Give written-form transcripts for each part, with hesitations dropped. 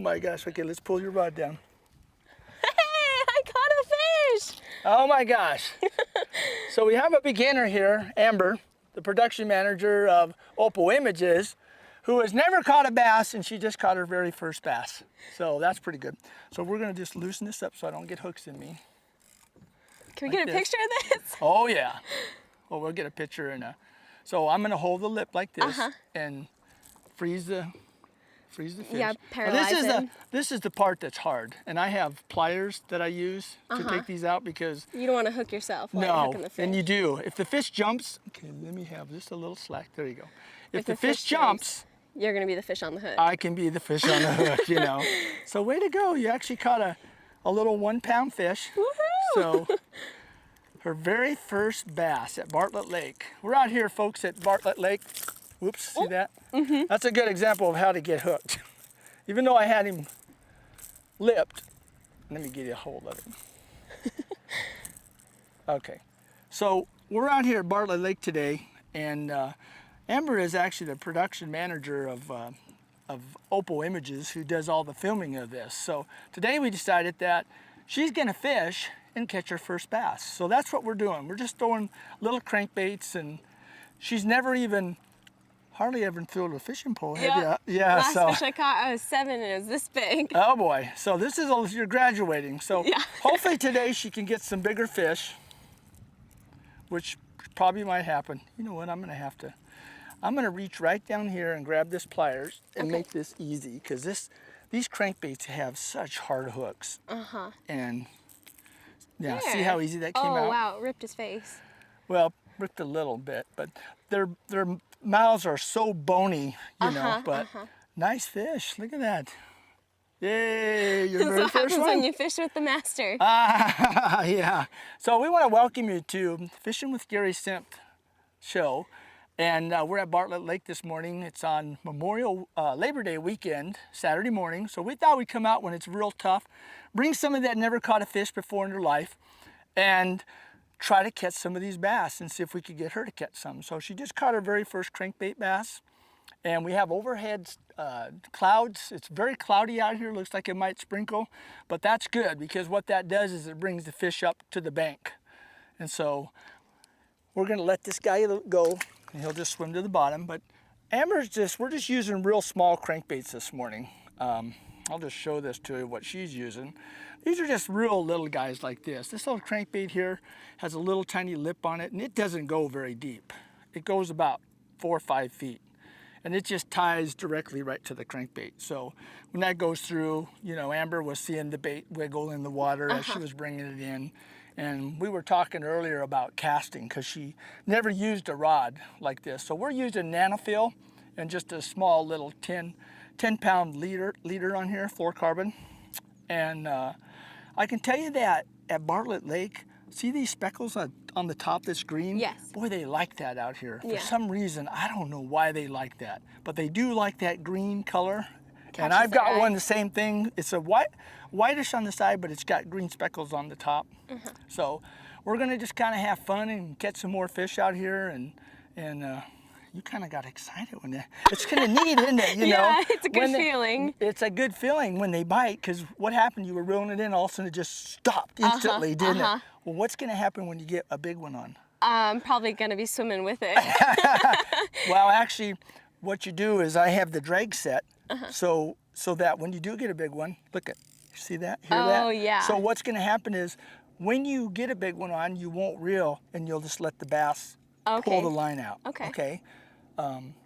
my gosh. Okay, let's pull your rod down. Hey, I caught a fish. Oh my gosh. So we have a beginner here, Amber, the production manager of Opal Images, who has never caught a bass, and she just caught her very first bass. So that's pretty good. So we're gonna just loosen this up so I don't get hooks in me. Can we get a picture of this? Oh yeah. Well, we'll get a picture so I'm gonna hold the lip like this and freeze the fish. Yeah, Now, paralyze this is the part that's hard, and I have pliers that I use to take these out because you don't want to hook yourself while you're hooking the fish. and you do. If the fish jumps, okay, let me have just a little slack. There you go. If the fish jumps, you're gonna be the fish on the hook. I can be the fish on the hook, you know. So way to go! You actually caught a little 1 pound fish. Woohoo! So her very first bass at Bartlett Lake. We're out here, folks, at Bartlett Lake. Whoops, see that? That's a good example of how to get hooked. Even though I had him lipped, let me get you a hold of it. Okay, so we're out here at Bartlett Lake today, and Amber is actually the production manager of Opal Images, who does all the filming of this. So today we decided that she's gonna fish and catch her first bass. So that's what we're doing. We're just throwing little crankbaits, and she's never even hardly ever filled a fishing pole, have you? Yeah. Last fish I caught, I was 7 and it was this big. Oh boy, so this is, you're graduating. So hopefully today she can get some bigger fish, which probably might happen. You know what, I'm gonna reach right down here and grab this pliers and make this easy, because these crankbaits have such hard hooks. And yeah, see how easy that came out? Oh wow, it ripped his face. Well, ripped a little bit, but their mouths are so bony, you know, but nice fish. Look at that. Yay, your very That's what first happens one. when you fish with the master. Yeah. So we want to welcome you to Fishing with Gary Senft show. And we're at Bartlett Lake this morning. It's on Labor Day weekend, Saturday morning. So we thought we'd come out when it's real tough, bring somebody that never caught a fish before in their life, and try to catch some of these bass and see if we could get her to catch some. So she just caught her very first crankbait bass, and we have overhead clouds. It's very cloudy out here. Looks like it might sprinkle, but that's good, because what that does is it brings the fish up to the bank. And so we're gonna let this guy go, and he'll just swim to the bottom. But we're just using real small crankbaits this morning. I'll just show this to you, what she's using. These are just real little guys like this. This little crankbait here has a little tiny lip on it, and it doesn't go very deep. It goes about 4 or 5 feet, and it just ties directly right to the crankbait. So when that goes through, you know, Amber was seeing the bait wiggle in the water as she was bringing it in. And we were talking earlier about casting, because she never used a rod like this. So we're using nanofill and just a small little 10-pound leader on here, fluorocarbon. And I can tell you that at Bartlett Lake, see these speckles on the top that's green? Yes. Boy, they like that out here. For some reason, I don't know why they like that, but they do like that green color. And I've got one, the same thing. It's a whitish on the side, but it's got green speckles on the top. So we're gonna just kind of have fun and catch some more fish out here, and you kind of got excited when it's kind of neat, isn't it? You know, it's a good feeling. It's a good feeling when they bite, because what happened? You were reeling it in, all of a sudden it just stopped instantly, didn't it? Well, what's gonna happen when you get a big one on? I'm probably gonna be swimming with it. Well, actually, what you do is I have the drag set, so that when you do get a big one, look at, see that? Hear that? Oh yeah. So what's gonna happen is, when you get a big one on, you won't reel, and you'll just let the bass pull the line out. Okay.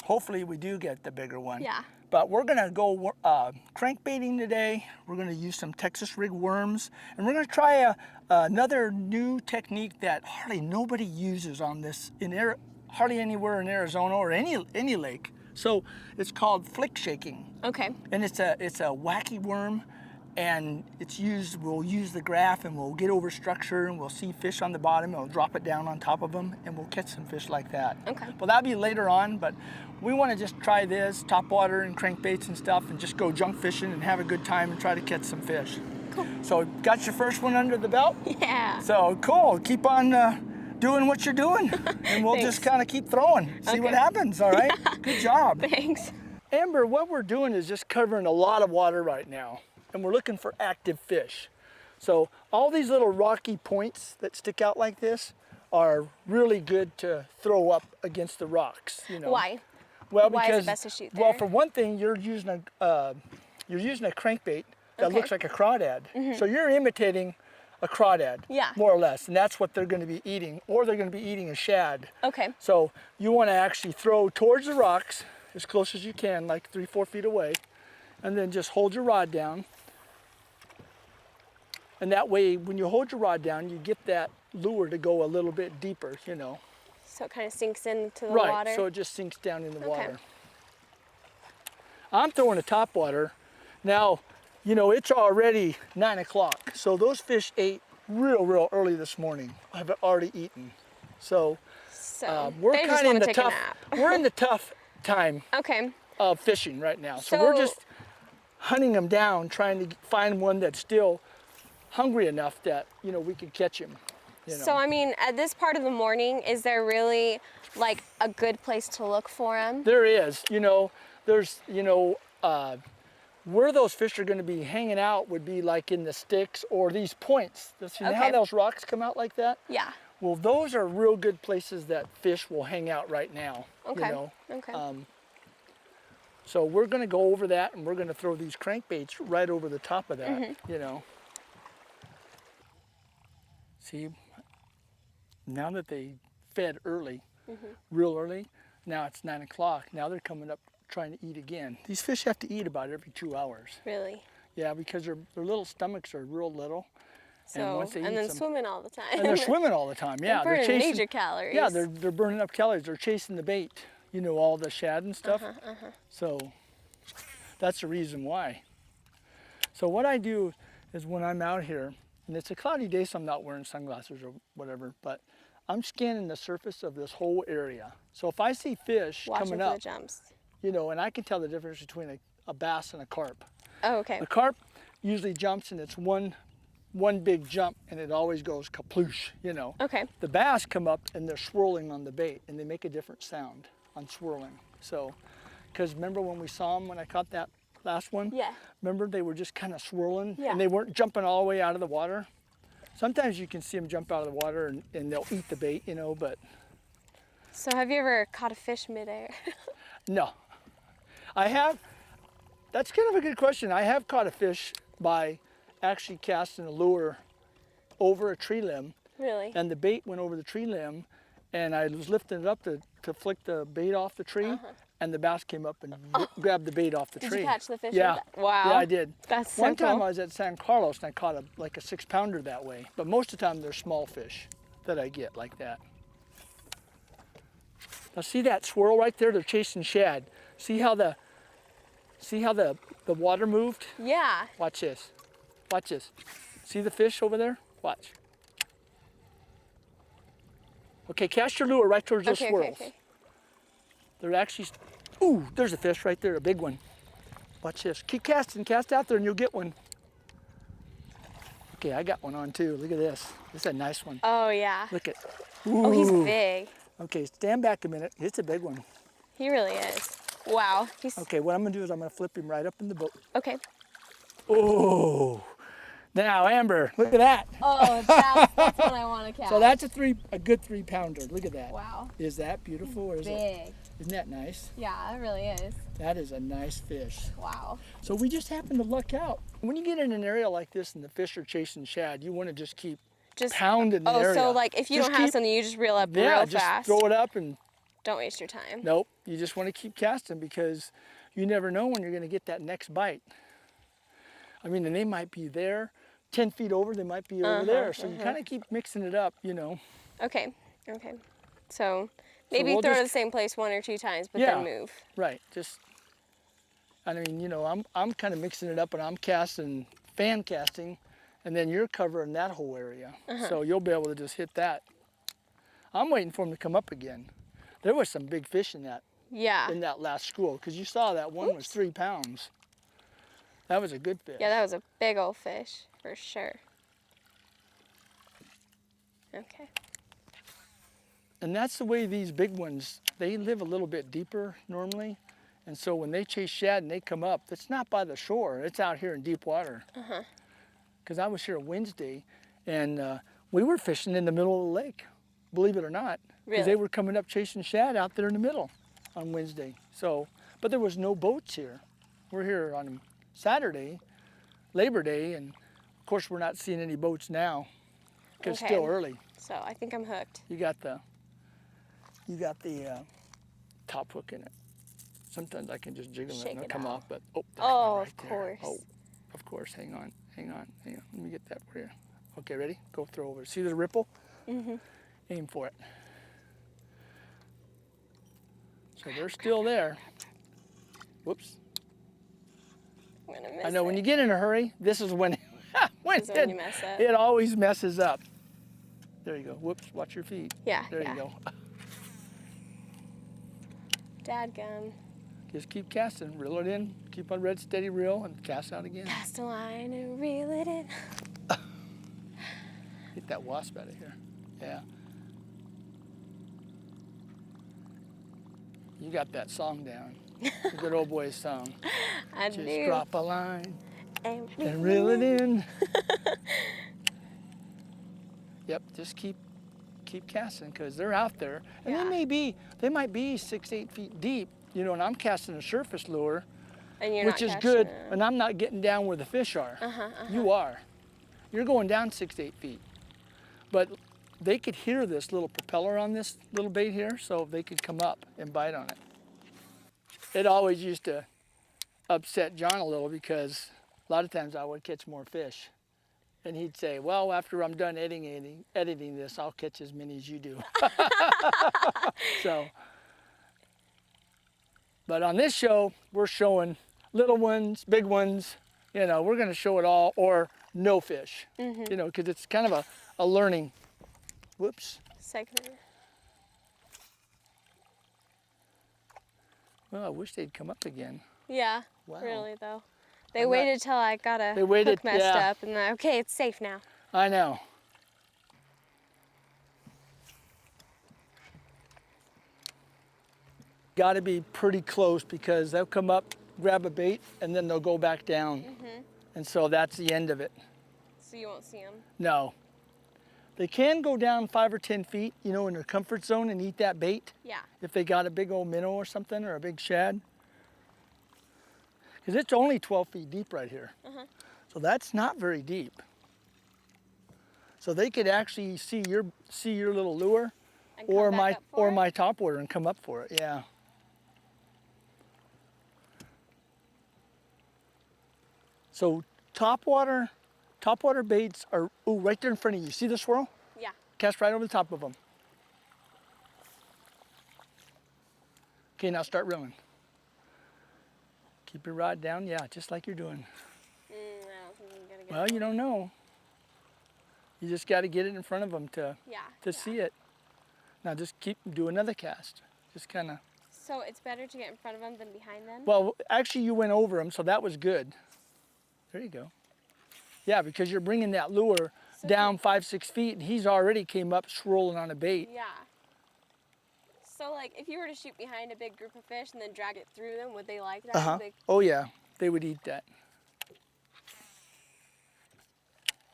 Hopefully we do get the bigger one. Yeah. But we're gonna go crankbaiting today. We're gonna use some Texas rig worms, and we're gonna try another new technique that hardly nobody uses on this hardly anywhere in Arizona or any lake. So it's called flick shaking. Okay. And it's a wacky worm, and we'll use the graph, and we'll get over structure, and we'll see fish on the bottom, and we'll drop it down on top of them, and we'll catch some fish like that. Okay. Well, that'll be later on, but we want to just try this, topwater and crankbaits and stuff, and just go junk fishing and have a good time and try to catch some fish. Cool. So got your first one under the belt? Yeah. So cool, keep on doing what you're doing, and we'll just kind of keep throwing, see what happens, all right? Yeah. Good job. Thanks. Amber, what we're doing is just covering a lot of water right now, and we're looking for active fish. So all these little rocky points that stick out like this are really good to throw up against the rocks. You know. Why? Well, Why because is it best to shoot well, there? for one thing, you're using a crankbait that looks like a crawdad. So you're imitating a crawdad, Yeah. more or less, and that's what they're going to be eating, or they're going to be eating a shad. Okay. So you want to actually throw towards the rocks as close as you can, like 3-4 feet away, and then just hold your rod down. And that way, when you hold your rod down, you get that lure to go a little bit deeper, you know. So it kind of sinks into the Right, water. so it just sinks down in the Okay. water. I'm throwing a top water. Now, you know, it's already 9 o'clock. So those fish ate real early this morning. I've already eaten. So So we're they just kind of in want the to take tough, a nap. we're in the tough time Okay. of fishing right now. So we're So- just hunting them down, trying to find one that's still hungry enough that, you know, we could catch him. You know. So I mean, at this part of the morning, is there really like a good place to look for them? There is, you know, there's, you know, where those fish are going to be hanging out would be like in the sticks or these points. You know how Okay. those rocks come out like that? Yeah. Well, those are real good places that fish will hang out right now. Okay. You know? Okay. So we're going to go over that, and we're going to throw these crankbaits right over the top of that, Mm-hmm. you know. See, now that they fed early, Mm-hmm. real early, now it's 9 o'clock. Now they're coming up trying to eat again. These fish have to eat about every 2 hours. Really? Yeah, because their little stomachs are real little. So once they eat then some- swimming all the time. And they're swimming all the time. Yeah, They're burning chasing. major calories. Yeah, they're burning up calories. They're chasing the bait. You know, all the shad and stuff. So that's the reason why. So what I do is when I'm out here, and it's a cloudy day, so I'm not wearing sunglasses or whatever, but I'm scanning the surface of this whole area. So if I see fish Watching coming for up, the jumps. you know, and I can tell the difference between a bass and a carp. Oh, okay. The carp usually jumps, and it's one big jump, and it always goes kaploosh, you know. Okay. The bass come up and they're swirling on the bait, and they make a different sound on swirling. So, because remember when we saw them when I caught that last one? Yeah. Remember they were just kind of swirling, Yeah. and they weren't jumping all the way out of the water. Sometimes you can see them jump out of the water and they'll eat the bait, you know, but So have you ever caught a fish midair? no. I have, that's kind of a good question. I have caught a fish by actually casting a lure over a tree limb, Really? and the bait went over the tree limb, and I was lifting it up to flick the bait off the tree, and the bass came up and grabbed the bait off the Did tree. you catch the fish Yeah. with that? Wow. Yeah, I did. That's so One time cool. I was at San Carlos and I caught like a 6-pounder that way, but most of the time they're small fish that I get like that. Now see that swirl right there? They're chasing shad. See how the water moved? Yeah. Watch this. Watch this. See the fish over there? Watch. Okay, cast your lure right towards those Okay, swirls. okay. They're actually, ooh, there's a fish right there, a big one. Watch this. Keep casting, cast out there and you'll get one. Okay, I got one on too. Look at this. This is a nice one. Oh, yeah. Look at, Oh, he's ooh. big. Okay, stand back a minute. It's a big one. He really is. Wow. He's Okay, what I'm gonna do is I'm gonna flip him right up in the boat. okay. Oh, now Amber, look at that. Oh, that's what I want to catch. So that's a good 3-pounder. Look at that. Wow. Is that beautiful or is it? Big. Isn't that nice? Yeah, it really is. That is a nice fish. Wow. So we just happen to luck out. When you get in an area like this and the fish are chasing shad, you want to just keep Just pounding the Oh, area. so like if you Just don't have keep- something, you just reel up yeah, real just fast. throw it up and Don't waste your time. nope. You just want to keep casting because you never know when you're going to get that next bite. I mean, and they might be there, 10 feet over, they might be over there. So you kind of keep mixing it up, you know. Okay. Okay. So maybe we'll throw to just- the same place 1 or 2 times, but Yeah. then move. Right. Just, I mean, you know, I'm kind of mixing it up and I'm casting, fan casting, and then you're covering that whole area. So you'll be able to just hit that. I'm waiting for them to come up again. There was some big fish in that Yeah. last school because you saw that one was 3 pounds. That was a good fish. Yeah, that was a big old fish for sure. Okay. And that's the way these big ones, they live a little bit deeper normally. And so when they chase shad and they come up, it's not by the shore. It's out here in deep water. Because I was here Wednesday, and we were fishing in the middle of the lake, believe it or not. Because they Really? were coming up chasing shad out there in the middle on Wednesday. So, but there was no boats here. We're here on Saturday, Labor Day, and of course we're not seeing any boats now because it's still Okay. early. So I think I'm hooked. You got the top hook in it. Sometimes I can just jiggle it Shake and it'll it come off. off, but oh, there's Oh, one right of there. course. Oh, of course. Hang on. Let me get that for you. Okay, ready? Go throw over. See the ripple? Aim for it. So they're still there. Whoops. I'm gonna miss I know it. when you get in a hurry, this is when This is when you mess up. it always messes up. There you go. Whoops, watch your feet. Yeah, There yeah. you go. Dadgum. Just keep casting, reel it in, keep on red steady reel, and cast out again. Cast a line and reel it in. Get that wasp out of here. Yeah. You got that song down. The good old boys song. I Just do. drop a line And and reel it in. Yep, just keep casting because they're out there. And Yeah. they might be 6, 8 feet deep, you know, and I'm casting a surface lure, And you're which not is catching good, them. and I'm not getting down where the fish are. You are. You're going down 6 to 8 feet. But they could hear this little propeller on this little bait here, so they could come up and bite on it. It always used to upset John a little because a lot of times I would catch more fish. And he'd say, well, after I'm done editing this, I'll catch as many as you do. So, but on this show, we're showing little ones, big ones, you know, we're gonna show it all, or no fish, you know, because it's kind of a learning, whoops. Second. Well, I wish they'd come up again. Yeah, Wow. really though. They I'm not- waited till I got a They waited, hook messed yeah. up and then, okay, it's safe now. I know. Got to be pretty close because they'll come up, grab a bait, and then they'll go back down. And so that's the end of it. So you won't see them. No. They can go down 5 or 10 feet, you know, in their comfort zone and eat that bait Yeah. if they got a big old minnow or something or a big shad. Because it's only 12 feet deep right here. So that's not very deep. So they could actually see your little lure And come back up for it? my topwater and come up for it. Yeah. So topwater baits are right there in front of you. See the swirl? Yeah. Cast right over the top of them. Okay, now start reeling. Keep your rod down, yeah, just like you're doing. I don't think I'm gonna get Well, it. you don't know. You just got to get it in front of them to Yeah. see it. Now just do another cast. Just kind of. So it's better to get in front of them than behind them? Well, actually, you went over them, so that was good. There you go. Yeah, because you're bringing that lure So down 5, 6 feet, and he's already came up swirling on a bait. Yeah. So like if you were to shoot behind a big group of fish and then drag it through them, would they like that? Oh yeah, they would eat that.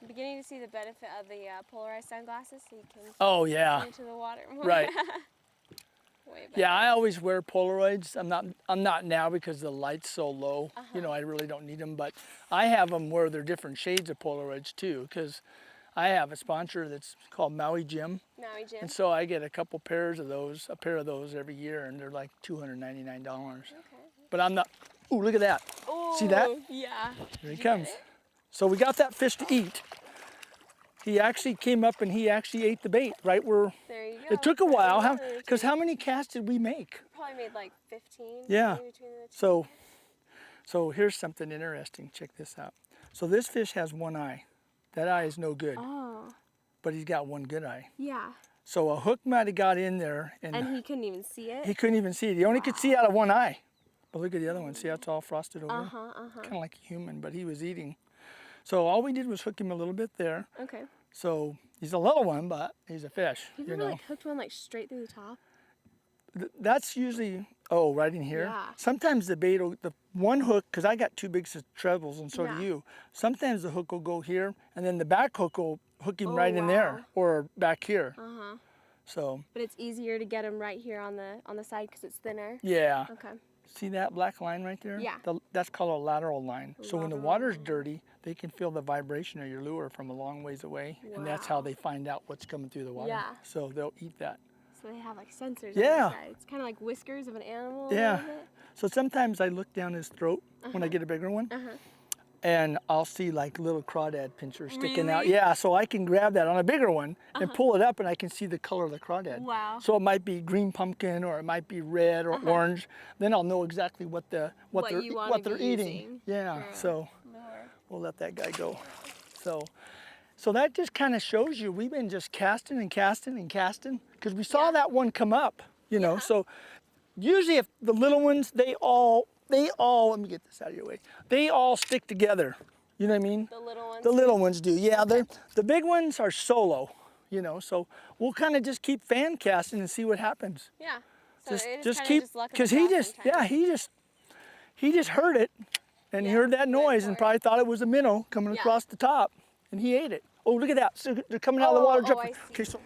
I'm beginning to see the benefit of the polarized sunglasses so you can Oh yeah, see into the water more. right. Way better. Yeah, I always wear Polaroids. I'm not now because the light's so low. You know, I really don't need them, but I have them where they're different shades of Polaroids too, because I have a sponsor that's called Maui Jim, Maui Jim. and so I get a pair of those every year, and they're like $299. Okay. But I'm not. Ooh, look at that! See that? Oh, yeah. Here he Did you comes. get it? So we got that fish to eat. He actually came up and he actually ate the bait right where. There you go. It took a There while, you go. because how many casts did we make? Probably made like 15. Yeah. maybe between the two. So here's something interesting. Check this out. So this fish has one eye. That eye is no good, Oh. but he's got one good eye. Yeah. So a hook might have got in there and And he couldn't even see it? he couldn't even see it. He only could see out of one eye. But look at the other one. See how it's all frosted over? Kind of like a human, but he was eating. So all we did was hook him a little bit there. Okay. So he's a little one, but he's a fish, Have you you ever know. like hooked one like straight through the top? That's usually Oh, right in here? Yeah. Sometimes the bait will, the one hook, because I got two big trebles and so Yeah. do you. Sometimes the hook will go here and then the back hook will hook him Oh, right in there wow. or back here. Uh-huh. So, But it's easier to get them right here on the side because it's thinner. yeah. Okay. See that black line right there? Yeah. That's called a lateral line. So when the Lateral water's line. dirty, they can feel the vibration of your lure from a long ways away. And that's how Wow. they find out what's coming through the water. Yeah. So they'll eat that. So they have like sensors Yeah. on the side. It's kind of like whiskers of an animal. a Yeah. little bit. So sometimes I look down his throat when I get a bigger one. And I'll see like little crawdad pincers sticking out. Really? Yeah, so I can grab that on a bigger one and pull it up and I can see the color of the crawdad. Wow. So it might be green pumpkin or it might be red or orange. Then I'll know exactly what you wanna what they're be eating. using Yeah, for so lure. we'll let that guy go. So that just kind of shows you we've been just casting and casting and casting because we saw that one come up, you know. So usually if the little ones, they all, let me get this out of your way. They all stick together. You know what I mean? The little ones. The little ones do. Yeah, the big ones are solo, you know. So we'll kind of just keep fan casting and see what happens. Yeah. So Just keep, luck of the because he just heard it and he Yeah, heard that went noise for and it. probably thought it was a minnow coming Yeah. across the top and he ate it. Oh, look at that. So they're coming out of the Oh, water. oh, Dripping. I see. Okay, so